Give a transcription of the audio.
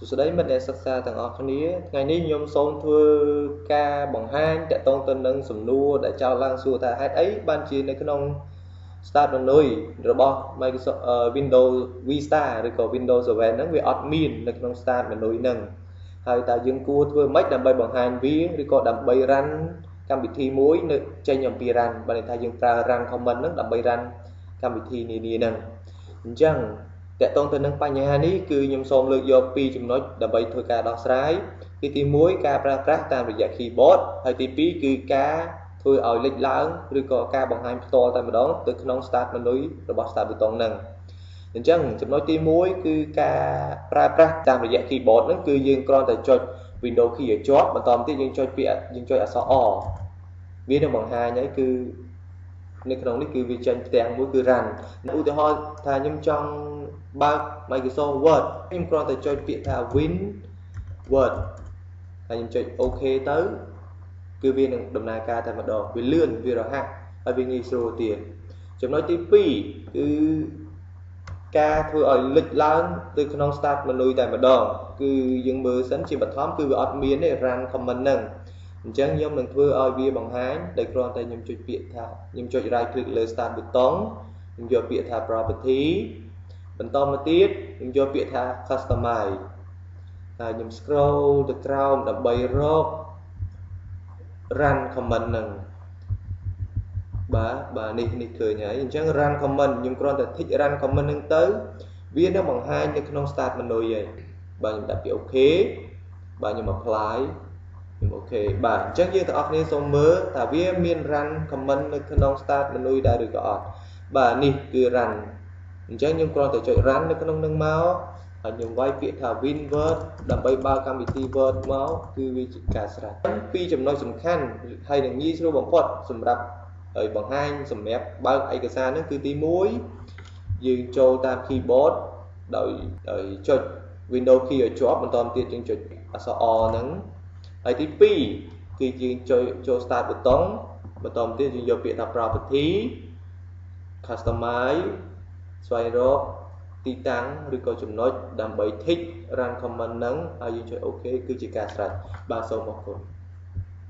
Sau đấy mình đã sắc xa tầng ở khía ngày ní nhôm xôn thưa ca bằng hai đã tông tên nâng sầm nua đã trao lang xua ta hai ấy ban chiใน ក្នុង start នៅ របស់ Microsoft Windows Vista ឬក៏ Windows 7 ហ្នឹងវាអត់មាននៅក្នុង start menu ហ្នឹងហើយតើយើងគួរធ្វើម៉េចដើម្បីបង្ហាញវាឬក៏ដើម្បី run កម្មវិធីមួយនៅចេញអំពី run បើន័យថាយើងប្រើ run command ហ្នឹងដើម្បី run កម្មវិធីនានាហ្នឹងអញ្ចឹងតើតោងទៅនឹងបញ្ហានេះគឺខ្ញុំសូមលើកយកពីរចំណុចដើម្បីធ្វើការដោះស្រាយគឺទី1ការប្រើប្រាស់តាមរយៈ keyboard ហើយទី2គឺការធ្វើឲ្យលេចឡើងឬក៏ការបង្ហាញផ្ទាល់តែម្ដងទៅក្នុង start menu របស់ start button ហ្នឹងអញ្ចឹងចំណុចទី1គឺការប្រើប្រាស់តាមរយៈ keyboard ហ្នឹងគឺយើងគ្រាន់តែចុច window key ឲ្យជាប់បន្តមកទៀតយើងចុចពាក្យយើងចុចអក្សរ O វានឹងបង្ហាញហើយគឺនៅក្នុងនេះគឺវាចេញផ្ទាំងមួយគឺ run ឧទាហរណ៍ថាខ្ញុំចង់បើក Microsoft Word ខ្ញុំគ្រាន់តែចុចពាក្យថា Win Word ហើយខ្ញុំចុច OK ទៅគឺវានឹងដំណើរការតែម្ដងវាលឿនវារហ័សហើយវាងាយស្រួលទៀតចំណុចទី2គឺការធ្វើឲ្យលេចឡើងទៅក្នុង start menu តែម្ដងគឺយើងមើលសិនជាបឋមគឺវាអត់មានទេ run command ហ្នឹងអញ្ចឹងខ្ញុំនឹងធ្វើឲ្យវាបង្ហាញដោយគ្រាន់តែខ្ញុំចុចពាក្យថាខ្ញុំចុច right click លើ start button ខ្ញុំយកពាក្យថា property បន្តមកទៀតខ្ញុំយកពាក្យថា customize ហើយខ្ញុំ scroll ទៅក្រោមដើម្បីរក run command ហ្នឹងបាទនេះឃើញហើយអញ្ចឹង run command ខ្ញុំគ្រាន់តែ tick run command ហ្នឹងទៅវានឹងបង្ហាញនៅក្នុង start menu ហើយបាទខ្ញុំដាក់ពាក្យ OK បាទខ្ញុំ apply ខ្ញុំ OK បាទអញ្ចឹងយើងទាំងអស់គ្នាសូមមើលថាវាមាន run command នៅក្នុង start menu ដែរឬក៏អត់បាទនេះគឺ run អញ្ចឹងខ្ញុំគ្រាន់តែចុច run នៅក្នុងនឹងមកហើយខ្ញុំវាយពាក្យថា win word ដើម្បីបើកកម្មវិធី word មកគឺវាជាការស្រេចពីរចំណុចសំខាន់ហើយនឹងងាយស្រួលបំផុតសម្រាប់ឲ្យបង្ហាញសម្រាប់បើកឯកសារនេះគឺទី1យើងចូលតាម keyboard ដោយចុច window key ឲ្យជាប់បន្តទៀតយើងចុចអក្សរ O ហ្នឹងហើយទី2គឺយើងចូល start button បន្តទៀតយើងយកពាក្យថា property customize ស្វែងរកទីតាំងឬក៏ចំណុចដើម្បី tick run command ហ្នឹងហើយយើងចុច OK គឺជាការស្រេចបាទសូមអរគុណ